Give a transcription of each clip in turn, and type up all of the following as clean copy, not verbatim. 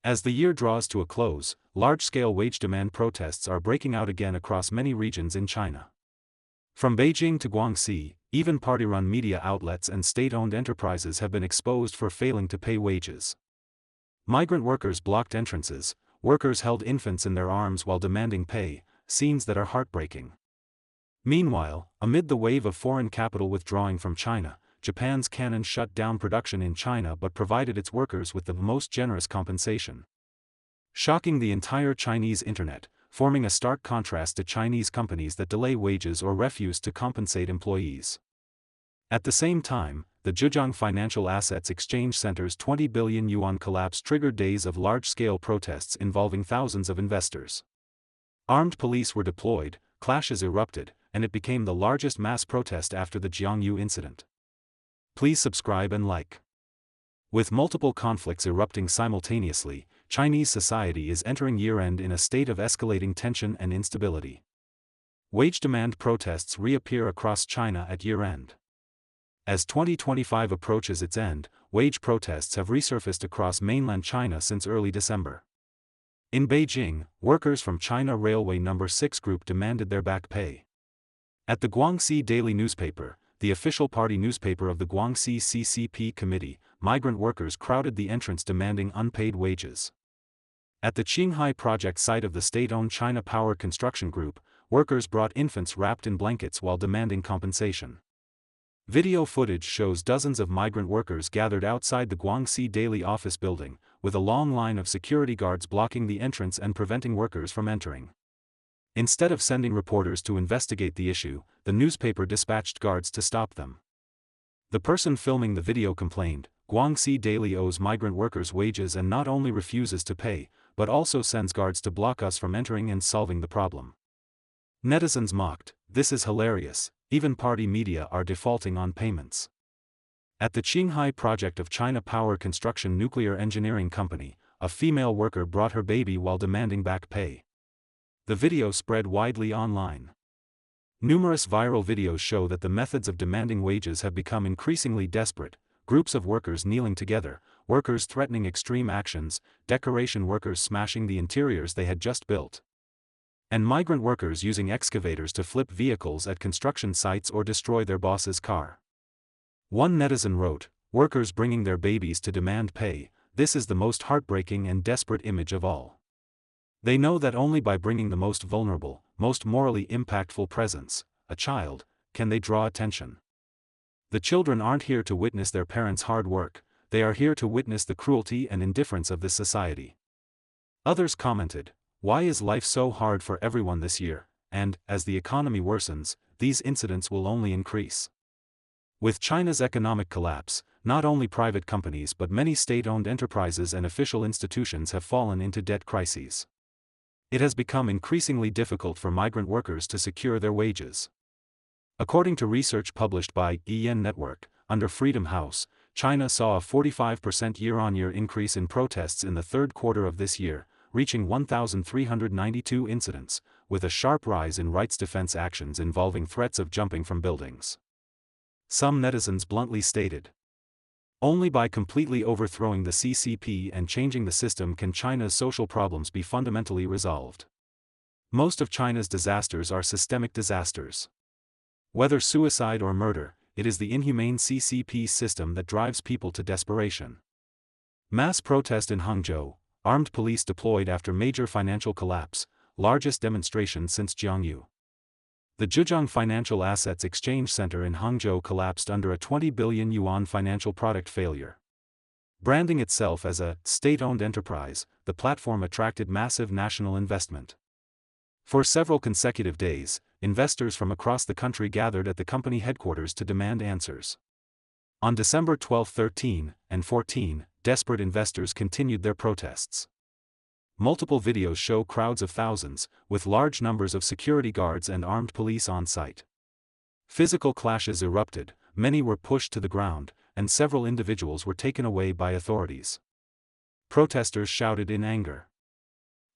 As the year draws to a close, large-scale wage demand protests are breaking out again across many regions in China. From Beijing to Guangxi, even party-run media outlets and state-owned enterprises have been exposed for failing to pay wages. Migrant workers blocked entrances, workers held infants in their arms while demanding pay, scenes that are heartbreaking. Meanwhile, amid the wave of foreign capital withdrawing from China, Japan's Canon shut down production in China but provided its workers with the most generous compensation. Shocking the entire Chinese internet, forming a stark contrast to Chinese companies that delay wages or refuse to compensate employees. At the same time, the Zhejiang Financial Assets Exchange Center's 20 billion yuan collapse triggered days of large-scale protests involving thousands of investors. Armed police were deployed, clashes erupted, and it became the largest mass protest after the Jiangyu incident. Please subscribe and like. With multiple conflicts erupting simultaneously, Chinese society is entering year-end in a state of escalating tension and instability. Wage demand protests reappear across China at year-end. As 2025 approaches its end, wage protests have resurfaced across mainland China since early December. In Beijing, workers from China Railway No. 6 Group demanded their back pay. At the Guangxi Daily newspaper, the official party newspaper of the Guangxi CCP Committee, migrant workers crowded the entrance demanding unpaid wages. At the Qinghai project site of the state-owned China Power Construction Group, workers brought infants wrapped in blankets while demanding compensation. Video footage shows dozens of migrant workers gathered outside the Guangxi Daily office building, with a long line of security guards blocking the entrance and preventing workers from entering. Instead of sending reporters to investigate the issue, the newspaper dispatched guards to stop them. The person filming the video complained, "Guangxi Daily owes migrant workers wages and not only refuses to pay, but also sends guards to block us from entering and solving the problem." Netizens mocked, "This is hilarious, even party media are defaulting on payments." At the Qinghai project of China Power Construction Nuclear Engineering Company, a female worker brought her baby while demanding back pay. The video spread widely online. Numerous viral videos show that the methods of demanding wages have become increasingly desperate: groups of workers kneeling together, workers threatening extreme actions, decoration workers smashing the interiors they had just built, and migrant workers using excavators to flip vehicles at construction sites or destroy their boss's car. One netizen wrote, "Workers bringing their babies to demand pay, this is the most heartbreaking and desperate image of all. They know that only by bringing the most vulnerable, most morally impactful presence, a child, can they draw attention. The children aren't here to witness their parents' hard work, they are here to witness the cruelty and indifference of this society." Others commented, "Why is life so hard for everyone this year, and, as the economy worsens, these incidents will only increase." With China's economic collapse, not only private companies but many state-owned enterprises and official institutions have fallen into debt crises. It has become increasingly difficult for migrant workers to secure their wages. According to research published by EN Network, under Freedom House, China saw a 45% year-on-year increase in protests in the third quarter of this year, reaching 1,392 incidents, with a sharp rise in rights defense actions involving threats of jumping from buildings. Some netizens bluntly stated, "Only by completely overthrowing the CCP and changing the system can China's social problems be fundamentally resolved." Most of China's disasters are systemic disasters. Whether suicide or murder, it is the inhumane CCP system that drives people to desperation. Mass protest in Hangzhou, armed police deployed after major financial collapse, largest demonstration since Jiangyu. The Zhejiang Financial Assets Exchange Center in Hangzhou collapsed under a 20 billion yuan financial product failure. Branding itself as a state-owned enterprise, the platform attracted massive national investment. For several consecutive days, investors from across the country gathered at the company headquarters to demand answers. On December 12, 13, and 14, desperate investors continued their protests. Multiple videos show crowds of thousands, with large numbers of security guards and armed police on site. Physical clashes erupted, many were pushed to the ground, and several individuals were taken away by authorities. Protesters shouted in anger,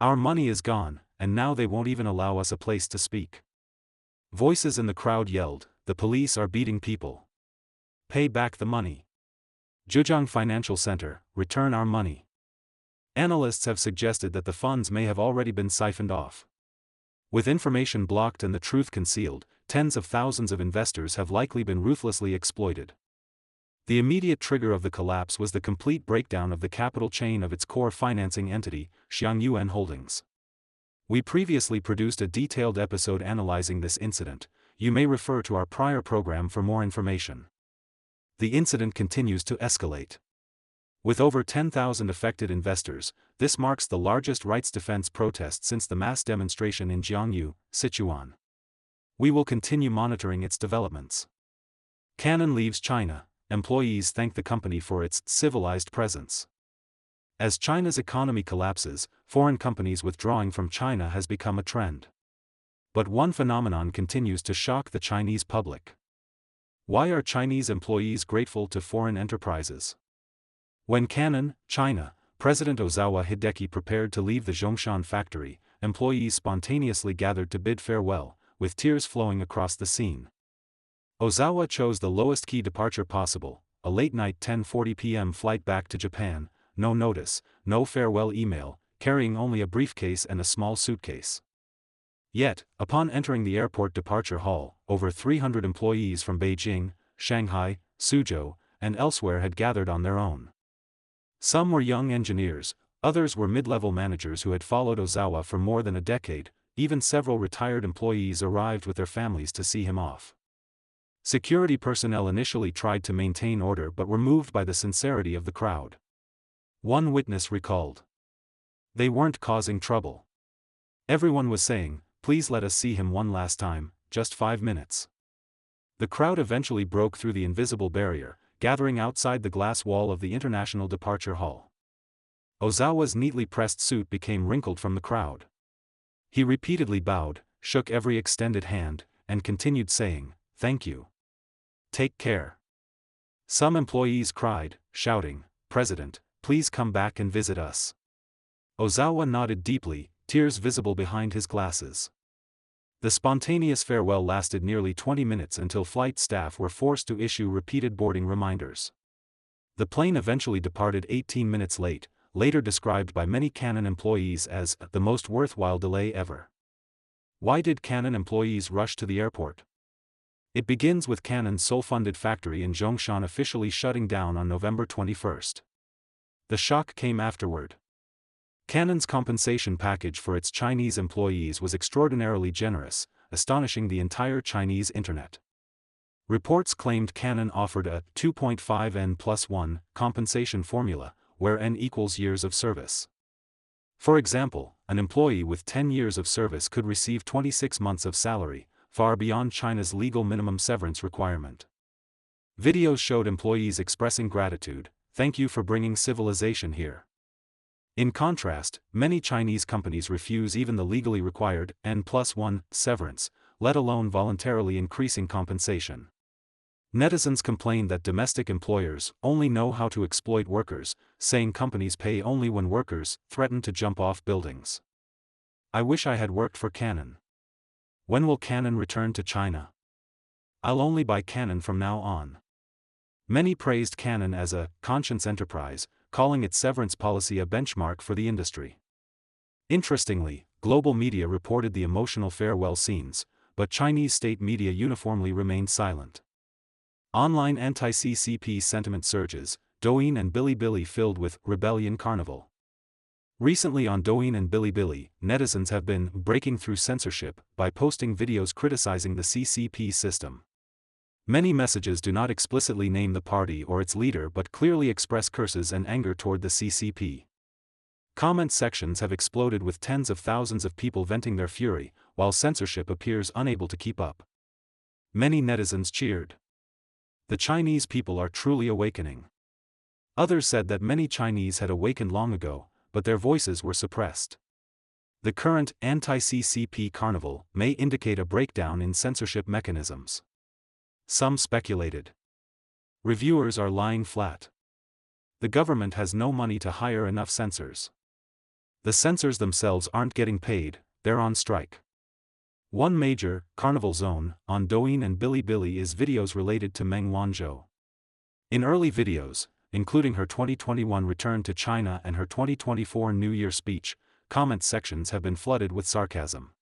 "Our money is gone, and now they won't even allow us a place to speak." Voices in the crowd yelled, "The police are beating people. Pay back the money. Zhejiang Financial Center, return our money." Analysts have suggested that the funds may have already been siphoned off. With information blocked and the truth concealed, tens of thousands of investors have likely been ruthlessly exploited. The immediate trigger of the collapse was the complete breakdown of the capital chain of its core financing entity, Xiangyuan Holdings. We previously produced a detailed episode analyzing this incident. You may refer to our prior program for more information. The incident continues to escalate. With over 10,000 affected investors, this marks the largest rights defense protest since the mass demonstration in Jiangyu, Sichuan. We will continue monitoring its developments. Canon leaves China. Employees thank the company for its civilized presence. As China's economy collapses, foreign companies withdrawing from China has become a trend. But one phenomenon continues to shock the Chinese public. Why are Chinese employees grateful to foreign enterprises? When Canon, China, President Ozawa Hideki prepared to leave the Zhongshan factory, employees spontaneously gathered to bid farewell, with tears flowing across the scene. Ozawa chose the lowest key departure possible, a late-night 10:40 p.m. flight back to Japan, no notice, no farewell email, carrying only a briefcase and a small suitcase. Yet, upon entering the airport departure hall, over 300 employees from Beijing, Shanghai, Suzhou, and elsewhere had gathered on their own. Some were young engineers, others were mid-level managers who had followed Ozawa for more than a decade. Even several retired employees arrived with their families to see him off. Security personnel initially tried to maintain order but were moved by the sincerity of the crowd. One witness recalled. They weren't causing trouble. Everyone was saying, "Please let us see him one last time, just 5 minutes." The crowd eventually broke through the invisible barrier, gathering outside the glass wall of the International Departure Hall. Ozawa's neatly pressed suit became wrinkled from the crowd. He repeatedly bowed, shook every extended hand, and continued saying, "Thank you. Take care." Some employees cried, shouting, "President, please come back and visit us." Ozawa nodded deeply, tears visible behind his glasses. The spontaneous farewell lasted nearly 20 minutes until flight staff were forced to issue repeated boarding reminders. The plane eventually departed 18 minutes late, later described by many Canon employees as the most worthwhile delay ever. Why did Canon employees rush to the airport? It begins with Canon's sole-funded factory in Zhongshan officially shutting down on November 21. The shock came afterward. Canon's compensation package for its Chinese employees was extraordinarily generous, astonishing the entire Chinese internet. Reports claimed Canon offered a 2.5N+1 compensation formula, where N equals years of service. For example, an employee with 10 years of service could receive 26 months of salary, far beyond China's legal minimum severance requirement. Videos showed employees expressing gratitude, "Thank you for bringing civilization here." In contrast, many Chinese companies refuse even the legally required N+1 severance, let alone voluntarily increasing compensation. Netizens complain that domestic employers only know how to exploit workers, saying companies pay only when workers threaten to jump off buildings. I wish I had worked for Canon. When will Canon return to China? I'll only buy Canon from now on. Many praised Canon as a conscience enterprise, calling its severance policy a benchmark for the industry. Interestingly, global media reported the emotional farewell scenes, but Chinese state media uniformly remained silent. Online anti-CCP sentiment surges, Douyin and Bilibili filled with rebellion carnival. Recently on Douyin and Bilibili, netizens have been breaking through censorship by posting videos criticizing the CCP system. Many messages do not explicitly name the party or its leader but clearly express curses and anger toward the CCP. Comment sections have exploded with tens of thousands of people venting their fury, while censorship appears unable to keep up. Many netizens cheered. The Chinese people are truly awakening. Others said that many Chinese had awakened long ago, but their voices were suppressed. The current anti-CCP carnival may indicate a breakdown in censorship mechanisms. Some speculated. Reviewers are lying flat. The government has no money to hire enough censors. The censors themselves aren't getting paid, they're on strike. One major, carnival zone, on Douyin and Bilibili is videos related to Meng Wanzhou. In early videos, including her 2021 return to China and her 2024 New Year speech. Comment sections have been flooded with sarcasm.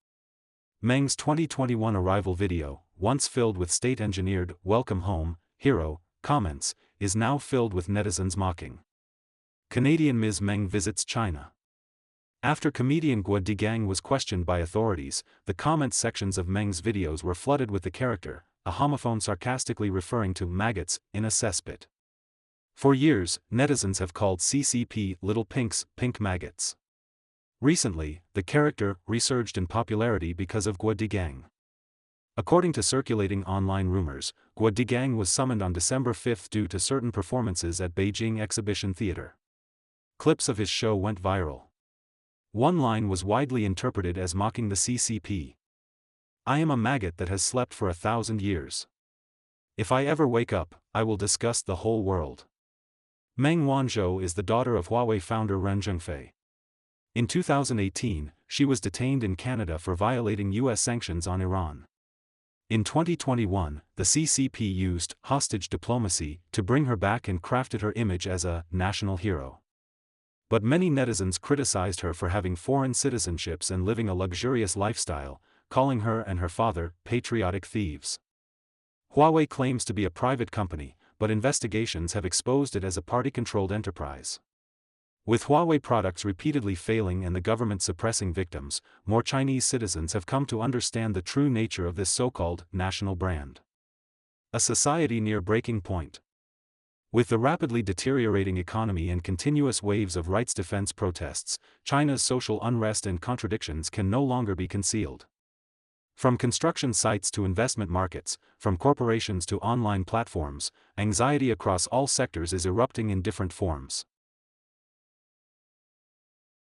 Meng's 2021 arrival video, once filled with state-engineered "Welcome home, hero" comments, is now filled with netizens mocking. Canadian Ms. Meng visits China. After comedian Guo Digang was questioned by authorities, the comment sections of Meng's videos were flooded with the character, a homophone sarcastically referring to maggots, in a cesspit. For years, netizens have called CCP "little pinks" pink maggots. Recently, the character resurged in popularity because of Guo Digang. According to circulating online rumors, Guo Digang was summoned on December 5 due to certain performances at Beijing Exhibition Theater. Clips of his show went viral. One line was widely interpreted as mocking the CCP. "I am a maggot that has slept for 1,000 years. If I ever wake up, I will disgust the whole world." Meng Wanzhou is the daughter of Huawei founder Ren Zhengfei. In 2018, she was detained in Canada for violating U.S. sanctions on Iran. In 2021, the CCP used hostage diplomacy to bring her back and crafted her image as a national hero. But many netizens criticized her for having foreign citizenships and living a luxurious lifestyle, calling her and her father patriotic thieves. Huawei claims to be a private company, but investigations have exposed it as a party-controlled enterprise. With Huawei products repeatedly failing and the government suppressing victims, more Chinese citizens have come to understand the true nature of this so-called national brand. A society near breaking point. With the rapidly deteriorating economy and continuous waves of rights defense protests, China's social unrest and contradictions can no longer be concealed. From construction sites to investment markets, from corporations to online platforms, anxiety across all sectors is erupting in different forms.